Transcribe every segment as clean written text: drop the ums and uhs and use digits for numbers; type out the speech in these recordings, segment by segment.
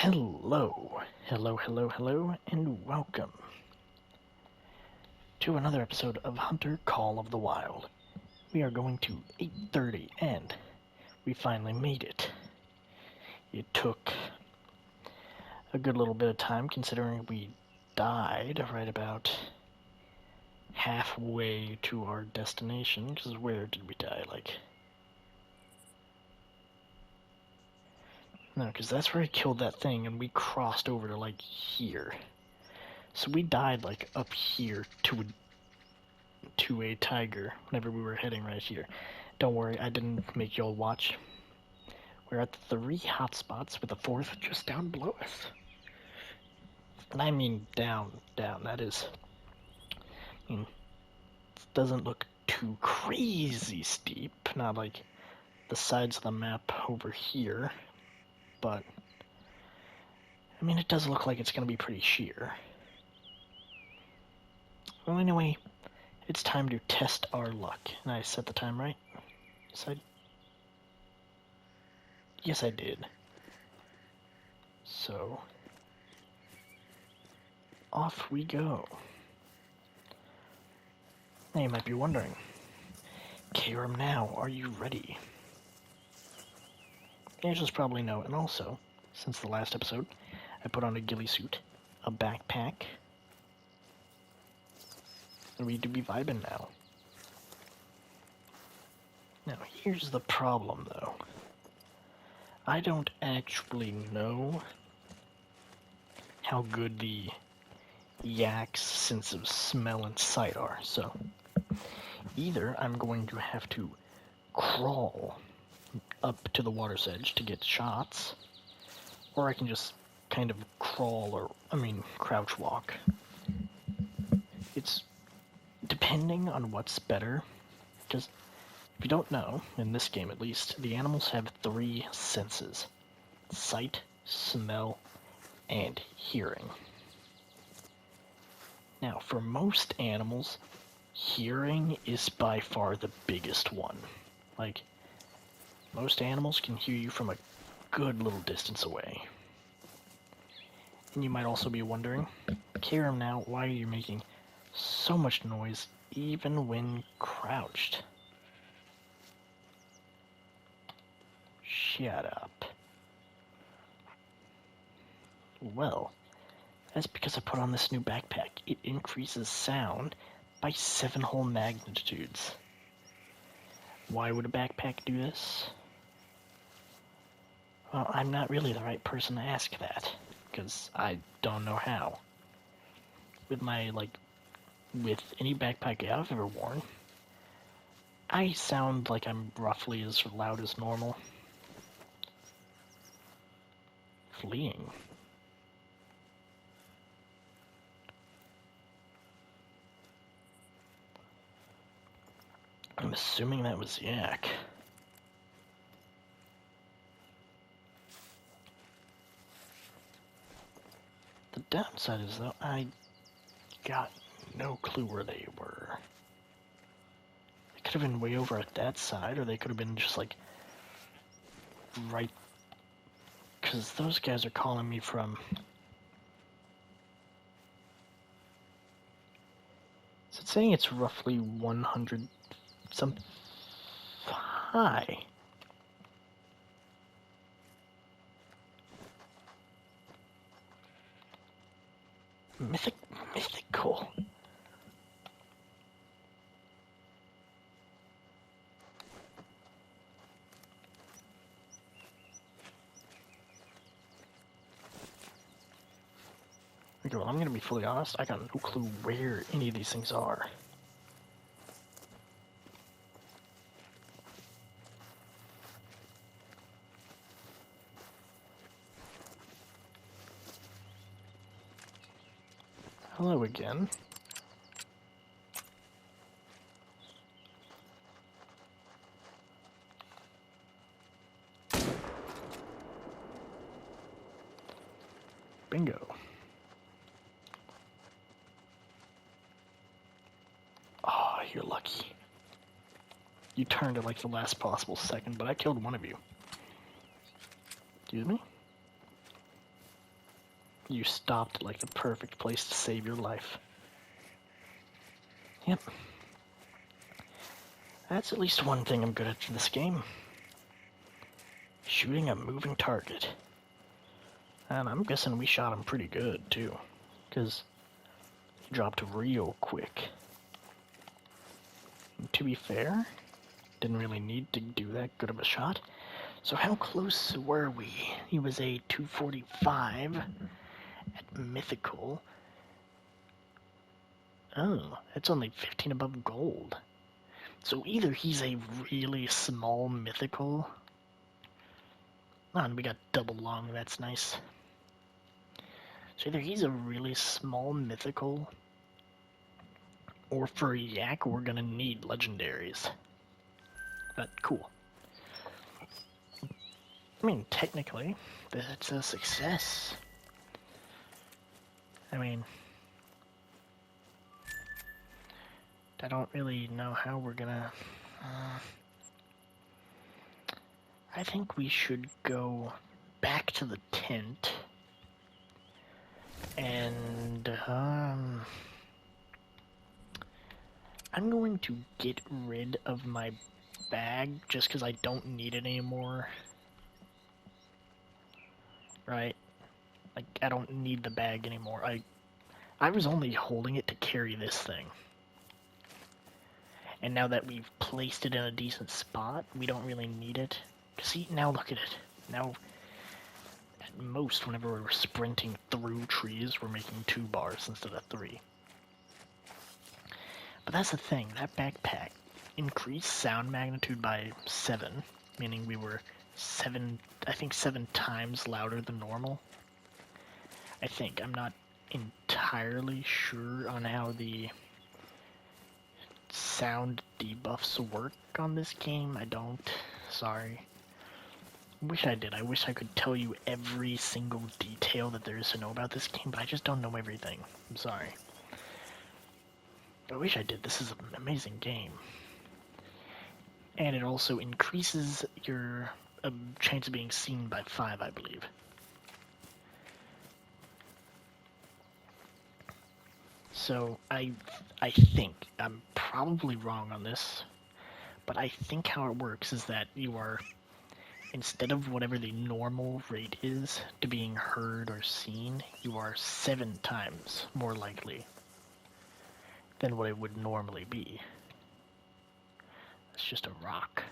Hello, and welcome to another episode of Hunter Call of the Wild. We are going to 8:30, and we finally made it. It took a good little bit of time, considering we died right about halfway to our destination, because where did we die, No, because that's where I killed that thing, and we crossed over to, here. So we died, up here to a tiger whenever we were heading right here. Don't worry, I didn't make y'all watch. We're at 3 hotspots with a 4th just down below us. And I mean down. That is... it doesn't look too crazy steep. Not like the sides of the map over here. But... it does look like it's going to be pretty sheer. Well, anyway, it's time to test our luck. And I set the time right? Yes, I did. So, off we go. Now you might be wondering, Karam, now, are you ready? The answer is probably no, and also, since the last episode, I put on a ghillie suit, a backpack, and we do be vibing now. Now, here's the problem, though. I don't actually know how good the yak's sense of smell and sight are, so either I'm going to have to crawl up to the water's edge to get shots, or I can just kind of crouch walk. It's depending on what's better, because if you don't know, in this game at least, the animals have 3 senses: sight, smell, and hearing. Now, for most animals, hearing is by far the biggest one. Most animals can hear you from a good little distance away. And you might also be wondering, Karam, now, why are you making so much noise even when crouched? Shut up. Well, that's because I put on this new backpack. It increases sound by 7 whole magnitudes. Why would a backpack do this? Well, I'm not really the right person to ask that, because I don't know how. With any backpack I've ever worn, I sound like I'm roughly as loud as normal. Fleeing. I'm assuming that was yak. The downside is, though, I got no clue where they were. They could have been way over at that side, or they could have been just, right... because those guys are calling me from... Is it saying it's roughly 100 something high? Mythical. Okay, well, I'm gonna be fully honest, I got no clue where any of these things are. Hello again. Bingo. Oh, you're lucky. You turned at the last possible second, but I killed one of you. Excuse me? You stopped at like the perfect place to save your life. Yep. That's at least one thing I'm good at in this game. Shooting a moving target. And I'm guessing we shot him pretty good, too. Because he dropped real quick. And to be fair, didn't really need to do that good of a shot. So how close were we? He was a 245 at Mythical. Oh, it's only 15 above gold. So either he's a really small Mythical. Oh, and we got double long, that's nice. So either he's a really small Mythical, or for Yak, we're gonna need legendaries. But cool. I mean, technically, that's a success. I mean, I don't really know how we're gonna... I think we should go back to the tent. And, I'm going to get rid of my bag just because I don't need it anymore. Right? Like, I don't need the bag anymore. I was only holding it to carry this thing. And now that we've placed it in a decent spot, we don't really need it. See, now look at it. Now, at most, whenever we're sprinting through trees, we're making 2 bars instead of 3. But that's the thing, that backpack increased sound magnitude by 7, meaning we were 7 times louder than normal. I think. I'm not entirely sure on how the sound debuffs work on this game. I don't. Sorry. Wish I did. I wish I could tell you every single detail that there is to know about this game, but I just don't know everything. I'm sorry. I wish I did. This is an amazing game. And it also increases your chance of being seen by 5, I believe. So I think, I'm probably wrong on this, but I think how it works is that you are, instead of whatever the normal rate is to being heard or seen, you are 7 times more likely than what it would normally be. It's just a rock.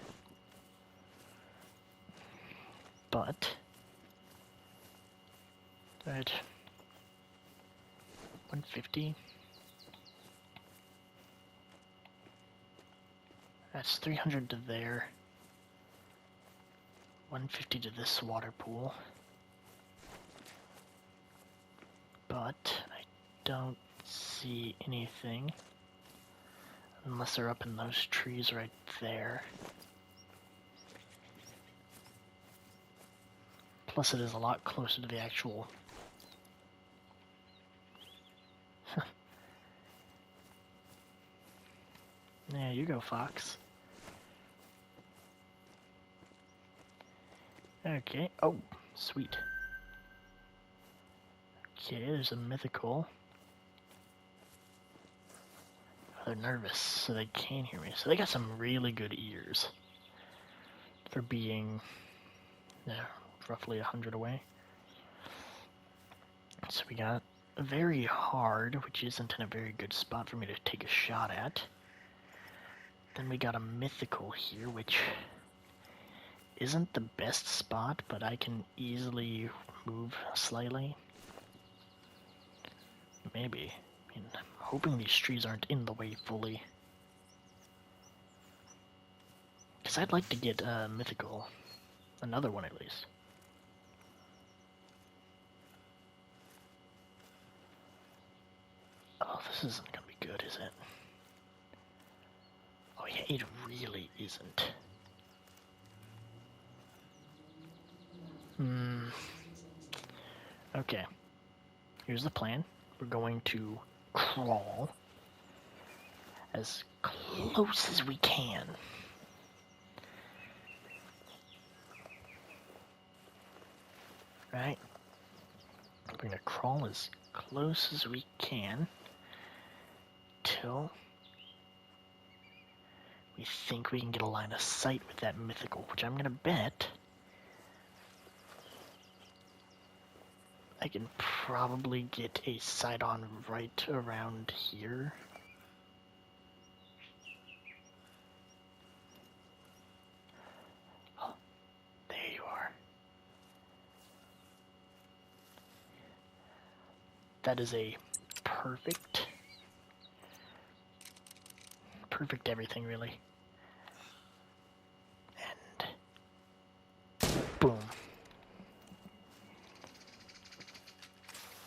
But, at 150, that's 300 to there, 150 to this water pool. But I don't see anything unless they're up in those trees right there. Plus it is a lot closer to the actual... Yeah, you go, Fox. Okay, oh, sweet. Okay, there's a mythical. Oh, they're nervous, so they can't hear me. So they got some really good ears for being roughly 100 away. So we got very hard, which isn't in a very good spot for me to take a shot at. Then we got a mythical here, which isn't the best spot, but I can easily move slightly. Maybe. I mean, I'm hoping these trees aren't in the way fully. Because I'd like to get mythical. Another one at least. Oh, this isn't gonna be good, is it? Oh yeah, it really isn't. Okay. Here's the plan. We're going to crawl as close as we can. Right? We're gonna crawl as close as we can till we think we can get a line of sight with that mythical, which I'm gonna bet I can probably get a sight on right around here. Oh, there you are. That is a perfect everything, really. And boom.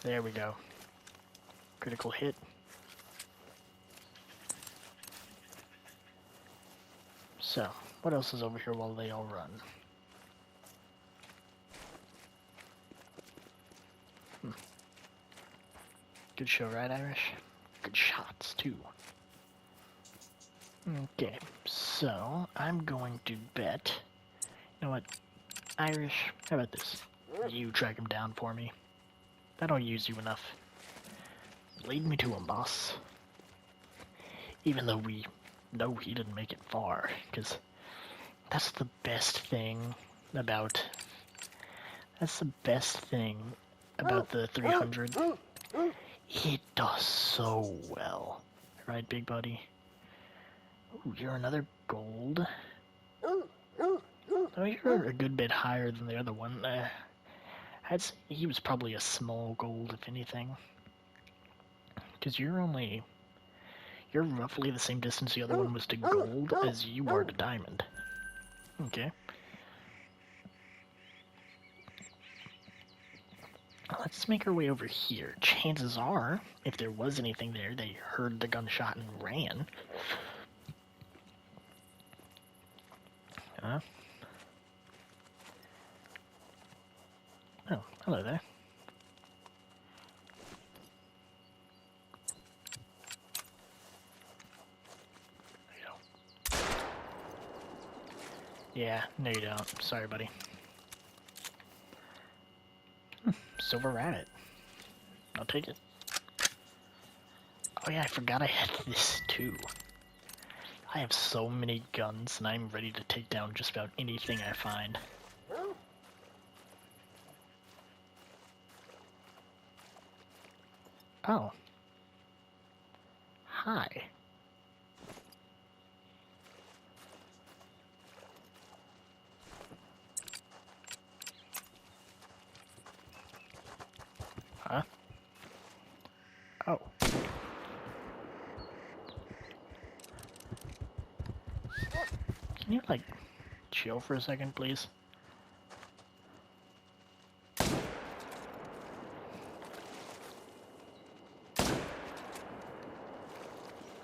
There we go. Critical hit. So, what else is over here while they all run? Good show, right, Irish? Good shots, too. Okay, so I'm going to bet... You know what? Irish, how about this? You track him down for me. I don't use you enough. Lead me to him, boss. Even though we know he didn't make it far, because that's the best thing about... That's the best thing about the 300. It does so well. Right, big buddy? Ooh, you're another gold. Oh, you're a good bit higher than the other one. I'd say he was probably a small gold, if anything. Because you're roughly the same distance the other one was to gold as you are to diamond. Okay. Let's make our way over here. Chances are, if there was anything there, they heard the gunshot and ran. Oh, hello there. There you go. Yeah, no you don't. Sorry, buddy. Silver rabbit. I'll take it. Oh yeah, I forgot I had this too. I have so many guns and I'm ready to take down just about anything I find. Oh. Hi. Huh? Oh. Can you, like, chill for a second, please?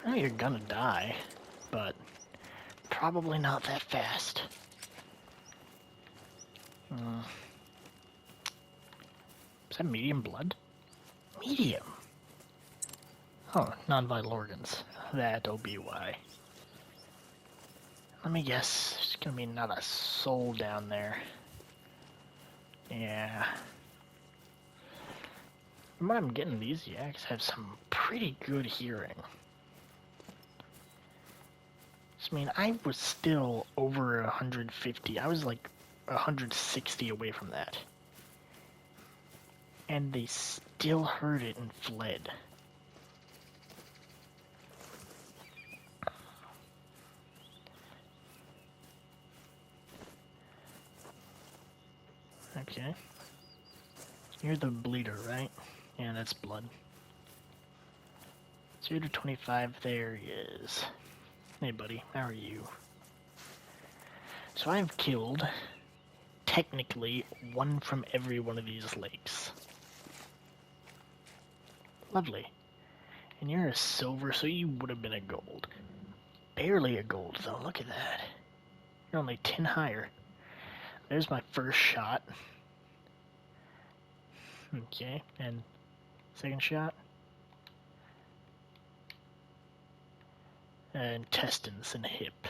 I know you're gonna die, but probably not that fast. Is that medium blood? Medium? Oh, non-vital organs. That'll be why. Let me guess, there's gonna be not a soul down there. Yeah. From what I'm getting, these yaks have some pretty good hearing. I mean, I was still over 150. I was like 160 away from that. And they still heard it and fled. Okay. You're the bleeder, right? Yeah, that's blood. 0 to 25, there he is. Hey buddy, how are you? So I've killed, technically, one from every one of these lakes. Lovely. And you're a silver, so you would have been a gold. Barely a gold, though, look at that. You're only 10 higher. There's my first shot. Okay, and second shot. Intestines and hip.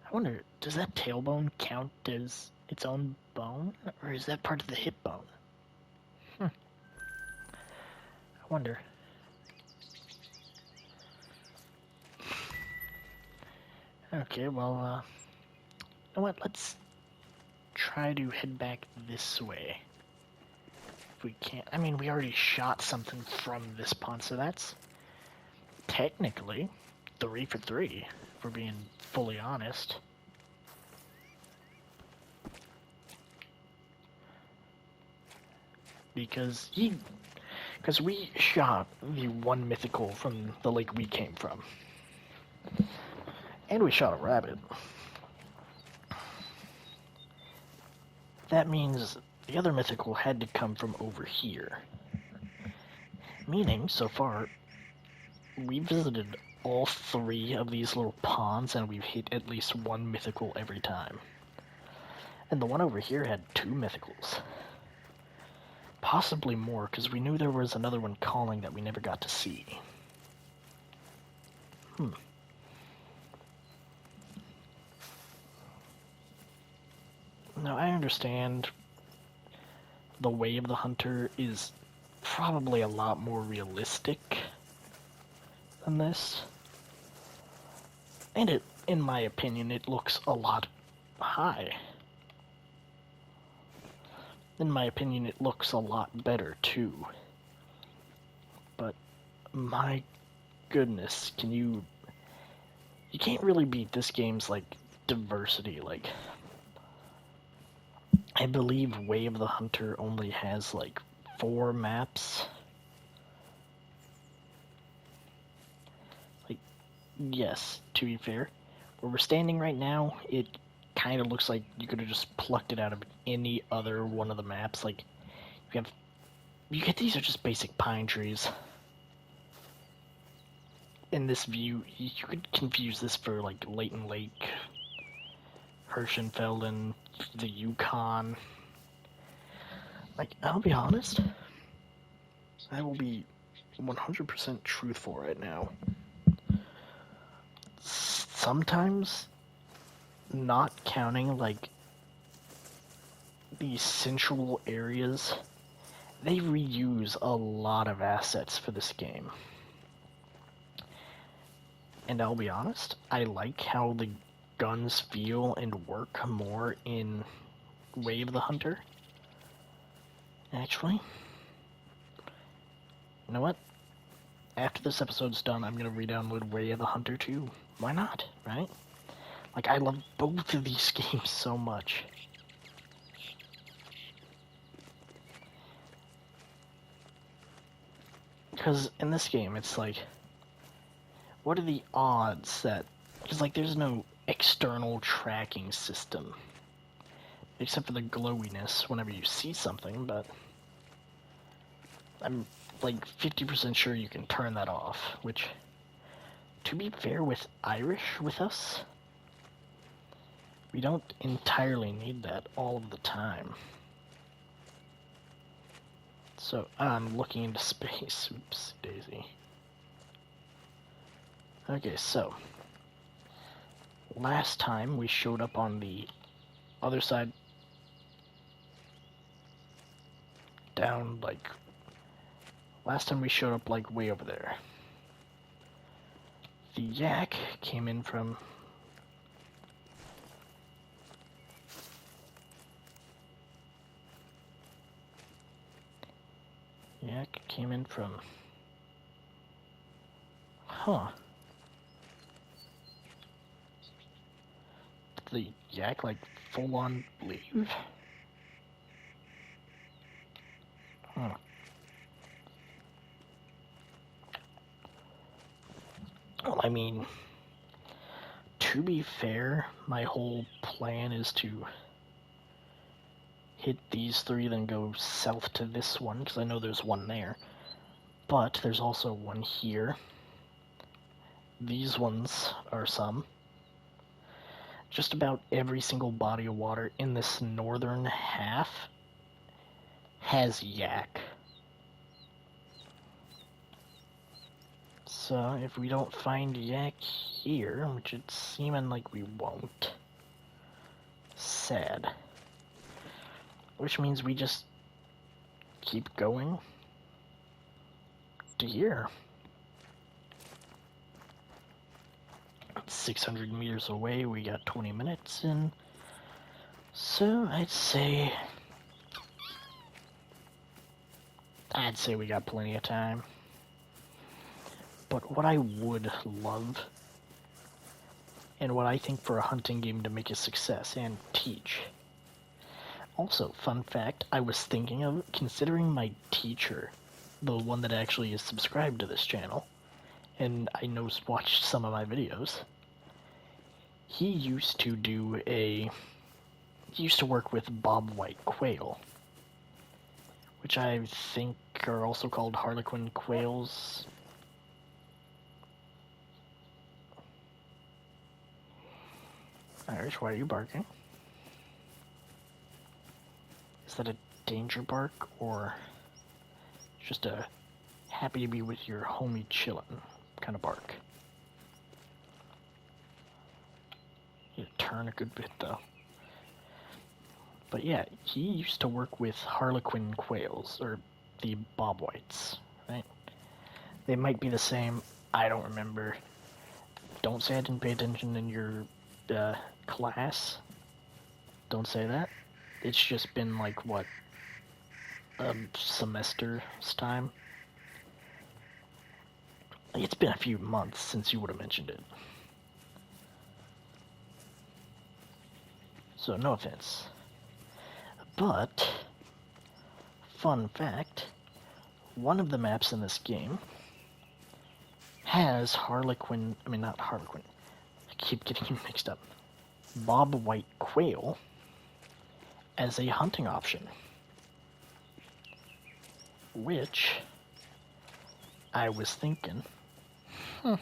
I wonder, does that tailbone count as its own bone? Or is that part of the hip bone? wonder. Okay, well, you know what? Let's try to head back this way. If we can't. I mean, we already shot something from this pond, so that's technically 3 for 3, if we're being fully honest. Because we shot the one mythical from the lake we came from. And we shot a rabbit. That means the other mythical had to come from over here. Meaning, so far, we visited all 3 of these little ponds and we've hit at least 1 mythical every time. And the one over here had 2 mythicals. Possibly more, because we knew there was another one calling that we never got to see. Now, I understand the Way of the Hunter is probably a lot more realistic than this. And in my opinion, it looks a lot high. In my opinion, it looks a lot better, too. But, my goodness, you can't really beat this game's, like, diversity. Like, I believe Way of the Hunter only has, like, 4 maps. Like, yes, to be fair, where we're standing right now, it kind of looks like you could have just plucked it out of any other one of the maps. Like, these are just basic pine trees. In this view, you could confuse this for, like, Leighton Lake, Hirschenfelden, the Yukon. Like, I'll be honest, I will be 100% truthful right now. Sometimes, not counting, like, these central areas, they reuse a lot of assets for this game. And I'll be honest, I like how the guns feel and work more in Way of the Hunter. Actually, you know what? After this episode's done, I'm gonna re-download Way of the Hunter 2. Why not, right? Like, I love both of these games so much. Because in this game, it's like, what are the odds that... Because, like, there's no external tracking system. Except for the glowiness whenever you see something, but... I'm, like, 50% sure you can turn that off, which... To be fair with Irish with us, we don't entirely need that all of the time. So, I'm looking into space. Oops, daisy. Okay, so... Last time we showed up on the other side... Down, like... Last time we showed up, like, way over there. The yak came in from... Yak came in from... Huh. Did the yak, like, full-on leave? Huh. Well, I mean... To be fair, my whole plan is to... hit these 3, then go south to this one, because I know there's one there. But there's also one here. These ones are some. Just about every single body of water in this northern half has yak. So if we don't find yak here, which it's seeming like we won't, sad. Which means we just keep going to hear. 600 meters away, we got 20 minutes in. So I'd say we got plenty of time. But what I would love, and what I think for a hunting game to make a success and teach. Also, fun fact, I was thinking of considering my teacher, the one that actually is subscribed to this channel, and I know watched some of my videos. He used to work with bobwhite quail, which I think are also called harlequin quails. Irish, why are you barking? Is that a danger bark, or just a happy to be with your homie chillin' kind of bark? You turn a good bit though. But yeah, he used to work with harlequin quails, or the bobwhites, right? They might be the same, I don't remember. Don't say I didn't pay attention in your class. Don't say that. It's just been like, what, a semester's time? It's been a few months since you would have mentioned it. So, no offense. But, fun fact, one of the maps in this game has not harlequin, I keep getting you mixed up, bobwhite quail as a hunting option. Which, I was thinking, now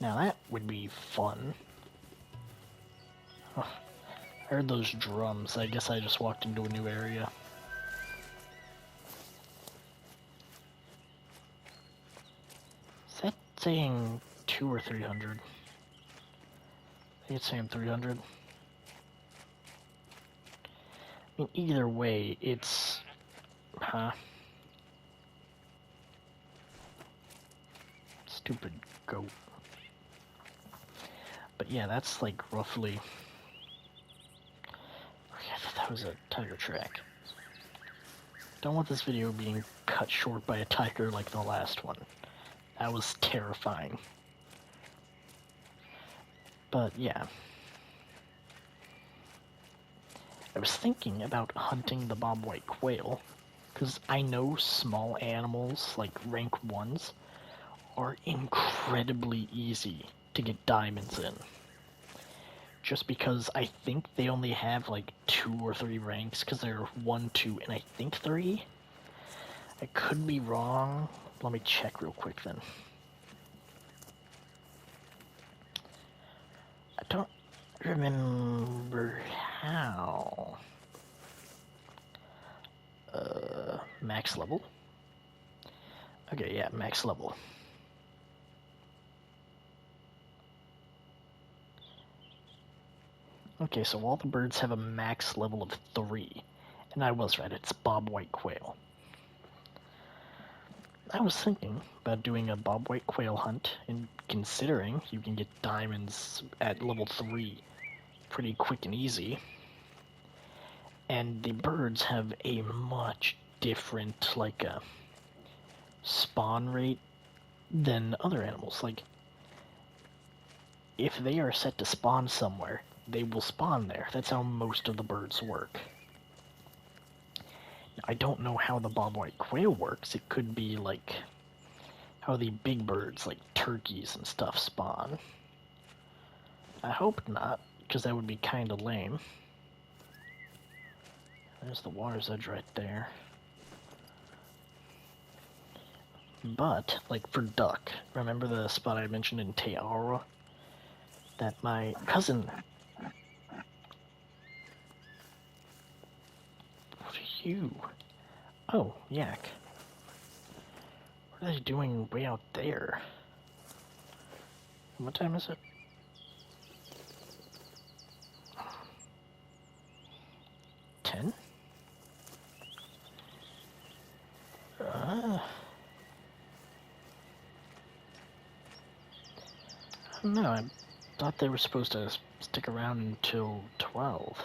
that would be fun. Huh. I heard those drums. I guess I just walked into a new area. Is that saying 2 or 300? I think it's saying 300. I mean, either way, it's... Stupid goat. But yeah, that's like roughly... I thought that was a tiger track. Don't want this video being cut short by a tiger like the last one. That was terrifying. But yeah. I was thinking about hunting the bobwhite quail, because I know small animals, like rank 1s, are incredibly easy to get diamonds in. Just because I think they only have like 2 or 3 ranks, because they're 1, 2, and I think 3? I could be wrong. Let me check real quick then. I don't remember how. Max level? Okay, yeah, max level. Okay, so all the birds have a max level of 3. And I was right, it's bobwhite quail. I was thinking about doing a bobwhite quail hunt, and considering you can get diamonds at level 3 pretty quick and easy. And the birds have a much different, like, spawn rate than other animals. Like, if they are set to spawn somewhere, they will spawn there. That's how most of the birds work. Now, I don't know how the bobwhite quail works. It could be like how the big birds, like turkeys and stuff, spawn. I hope not, because that would be kind of lame. There's the water's edge right there. But, like for duck, remember the spot I mentioned in Te Aura? That my cousin... What are you? Oh, yak. What are they doing way out there? What time is it? No, I thought they were supposed to stick around until 12.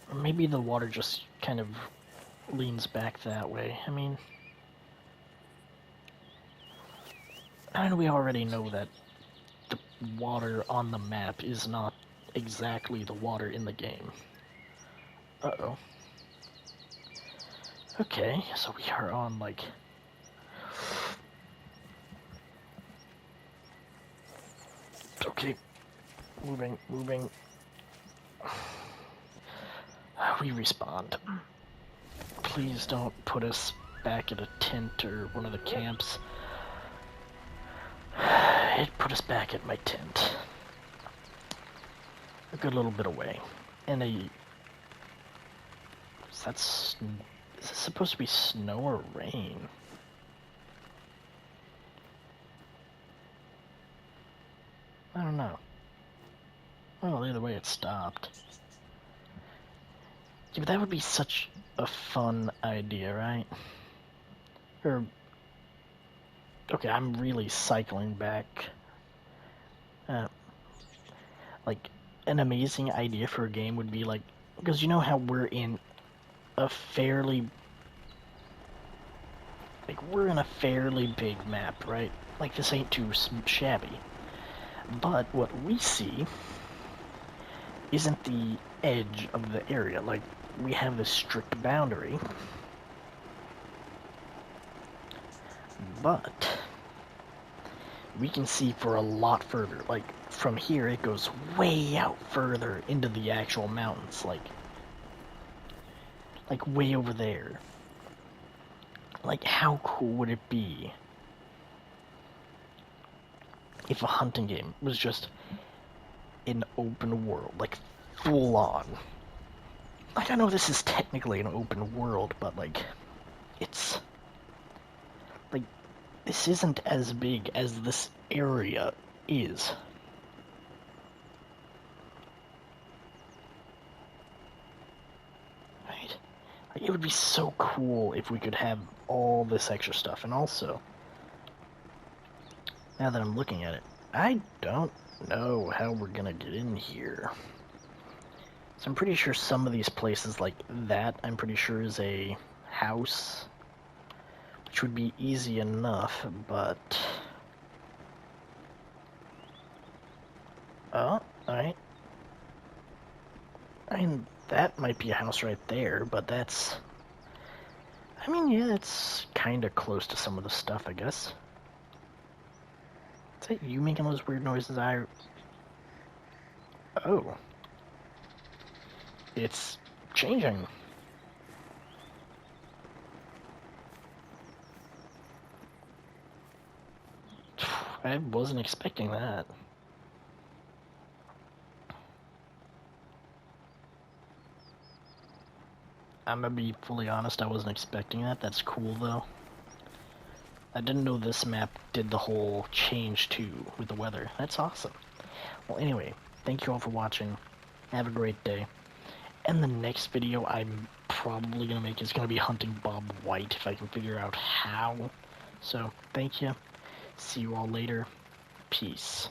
Or maybe the water just kind of leans back that way. I mean, we already know that the water on the map is not exactly the water in the game. Uh-oh. Okay, so we are on, like... Okay. Moving. We respawned. Please don't put us back at a tent or one of the camps. It put us back at my tent. A good little bit away. And is this supposed to be snow or rain? I don't know. Well, either way it stopped. Yeah, but that would be such a fun idea, right? Or... Okay, I'm really cycling back. Like, an amazing idea for a game would be like... Because you know how we're in a fairly... Like, we're in a fairly big map, right? Like, this ain't too shabby. But what we see isn't the edge of the area. Like, we have this strict boundary. But we can see for a lot further. Like, from here, it goes way out further into the actual mountains. Like way over there. Like, how cool would it be if a hunting game was just an open world, like, full on? Like, I know this is technically an open world, but, like, it's... Like, this isn't as big as this area is. Right? Like, it would be so cool if we could have all this extra stuff. And also, now that I'm looking at it, I don't know how we're gonna get in here. So I'm pretty sure some of these places like that, I'm pretty sure is a house, which would be easy enough, but... Oh, alright. I mean, that might be a house right there, but that's... I mean, yeah, it's kind of close to some of the stuff, I guess. Is that you making those weird noises? Oh. It's changing. I wasn't expecting that. I'm gonna be fully honest, I wasn't expecting that. That's cool, though. I didn't know this map did the whole change, too, with the weather. That's awesome. Well, anyway, thank you all for watching. Have a great day. And the next video I'm probably gonna make is gonna be hunting Bob White, if I can figure out how. So, thank you. See you all later. Peace.